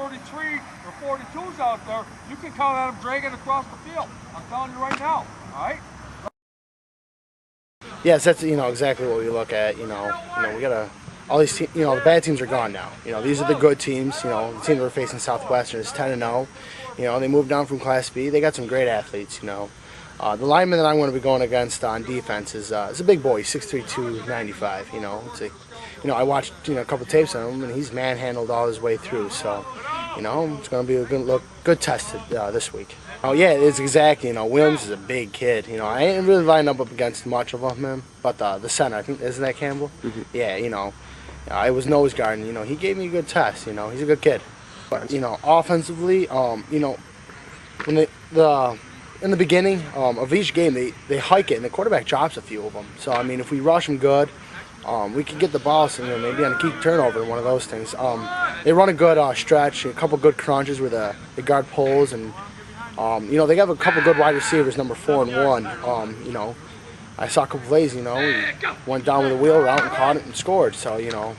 33 or 42s out there, you can count on them dragging across the field. I'm telling you right now, all right? Yes, that's exactly what we look at. We gotta all these the bad teams are gone now. These are the good teams. The team we're facing, Southwestern, is 10-0. They moved down from Class B. They got some great athletes. The lineman that I'm going to be going against on defense is a big boy, 6'3", 295. I watched a couple tapes on him, and he's manhandled all his way through. So, it's going to be a good test this week. Oh yeah, it's exactly. Williams is a big kid. I ain't really lined up against much of him, but the center, I think, isn't that Campbell? Mm-hmm. Yeah, I was nose guarding. He gave me a good test. He's a good kid. But offensively, when in the beginning of each game, they hike it, and the quarterback drops a few of them. So if we rush them good, we can get the ball, maybe on a key turnover, one of those things. They run a good stretch, a couple good crunches where the guard pulls, and they have a couple good wide receivers, number 4 and 1. I saw a couple plays, we went down with a wheel route and caught it and scored. So, the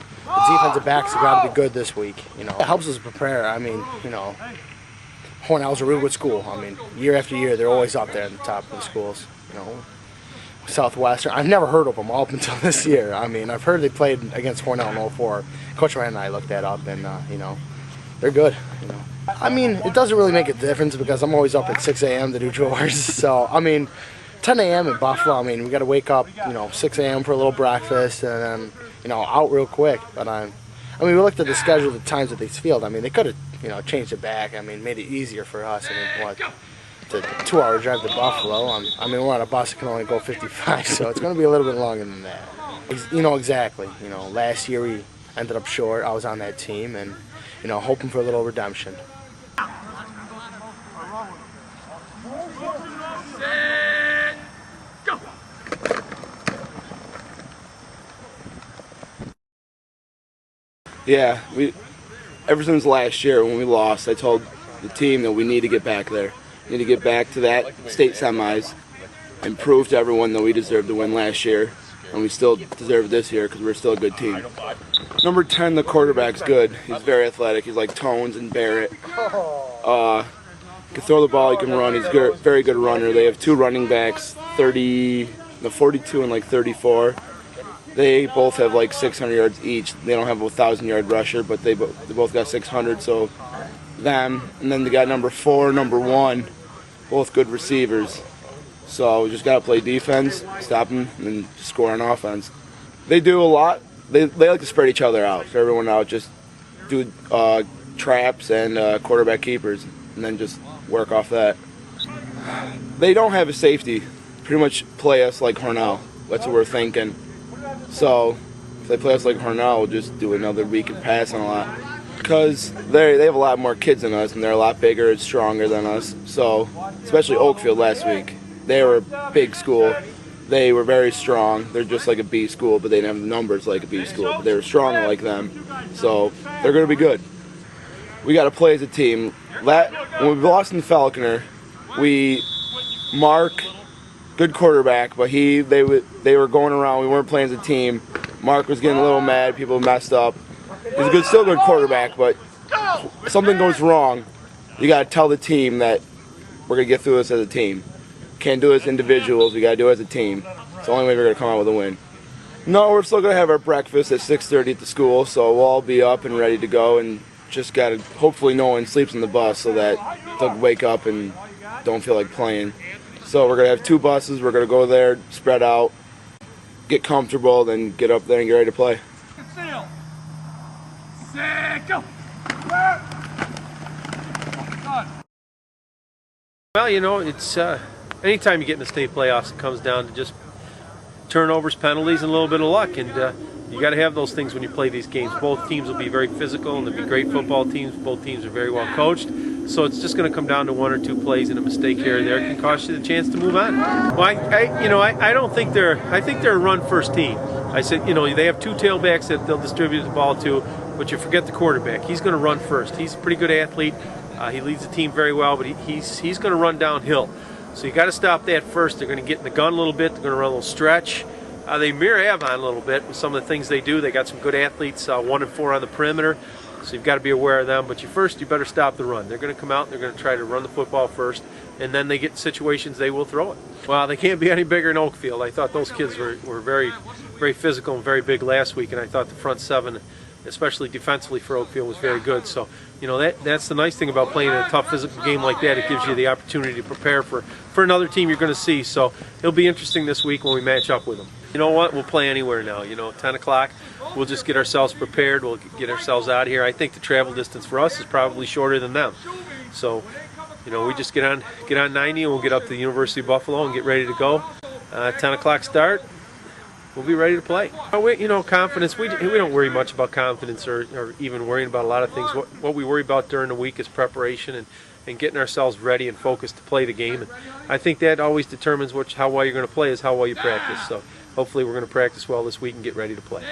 defensive backs have got to be good this week. It helps us prepare. Hornell's a real good school. Year after year, they're always up there at the top of the schools. Southwestern, I've never heard of them all up until this year. I've heard they played against Hornell in 04. Coach Ryan and I looked that up, and, they're good. It doesn't really make a difference because I'm always up at 6 a.m. to do chores. So, 10 a.m. in Buffalo, we got to wake up, 6 a.m. for a little breakfast and then, out real quick. But, we looked at the schedule, the times at this field. They could have, changed it back. Made it easier for us. It's a 2-hour drive to Buffalo. We're on a bus that can only go 55, so it's going to be a little bit longer than that. Exactly. Last year we ended up short. I was on that team and, hoping for a little redemption. Yeah, ever since last year when we lost, I told the team that we need to get back there. We need to get back to that state semis and prove to everyone that we deserved to win last year, and we still deserve it this year because we're still a good team. Number 10, the quarterback's good. He's very athletic. He's like Tones and Barrett. He can throw the ball, he can run. He's a very good runner. They have 2 running backs, 42 and 34. They both have 600 yards each. They don't have a 1,000-yard rusher, but they both got 600. So them, and then they got number 4, number 1, both good receivers. So we just got to play defense, stop them, and then score on offense. They do a lot. They like to spread each other out, so everyone out just do traps and quarterback keepers, and then just work off that. They don't have a safety. Pretty much play us like Hornell. That's what we're thinking. So if they play us like Hornell, we'll just do another week and pass on a lot. Because they have a lot more kids than us, and they're a lot bigger and stronger than us. So, especially Oakfield last week. They were a big school. They were very strong. They're just like a B school, but they didn't have the numbers like a B school. But they were strong like them. So they're going to be good. We got to play as a team. When we lost in Falconer, Mark, good quarterback, but they were going around. We weren't playing as a team. Mark was getting a little mad. People messed up. He's still a good quarterback, but if something goes wrong, you got to tell the team that we're going to get through this as a team. Can't do it as individuals. We got to do it as a team. It's the only way we're going to come out with a win. No, we're still going to have our breakfast at 6:30 at the school, so we'll all be up and ready to go, and just got to, hopefully no one sleeps in the bus so that they'll wake up and don't feel like playing. So we're going to have 2 buses. We're going to go there, spread out, get comfortable, then get up there and get ready to play. Well, it's anytime you get in the state playoffs, it comes down to just turnovers, penalties, and a little bit of luck. And you got to have those things when you play these games. Both teams will be very physical, and they'll be great football teams. Both teams are very well coached. So it's just going to come down to 1 or 2 plays, and a mistake here or there can cost you the chance to move on. Well, I don't think I think they're a run-first team. I said, they have 2 tailbacks that they'll distribute the ball to, but you forget the quarterback. He's going to run first. He's a pretty good athlete. He leads the team very well, but he's going to run downhill. So you got to stop that first. They're going to get in the gun a little bit. They're going to run a little stretch. They mirror Avon a little bit with some of the things they do. They got some good athletes, 1 and 4 on the perimeter. So you've got to be aware of them. But you better stop the run. They're going to come out and they're going to try to run the football first, and then they get in situations they will throw it. Well, they can't be any bigger in Oakfield. I thought those kids were very, very physical and very big last week, and I thought the front seven, especially defensively for Oakfield, was very good. So, that's the nice thing about playing a tough physical game like that. It gives you the opportunity to prepare for another team you're going to see. So it'll be interesting this week when we match up with them. You know what? We'll play anywhere now. 10 o'clock, we'll just get ourselves prepared. We'll get ourselves out of here. I think the travel distance for us is probably shorter than them. So, we just get on 90 and we'll get up to the University of Buffalo and get ready to go. 10 o'clock start. We'll be ready to play. Confidence, we don't worry much about confidence or even worrying about a lot of things. What we worry about during the week is preparation and getting ourselves ready and focused to play the game. And I think that always determines how well you're going to play is how well you practice. So hopefully we're going to practice well this week and get ready to play.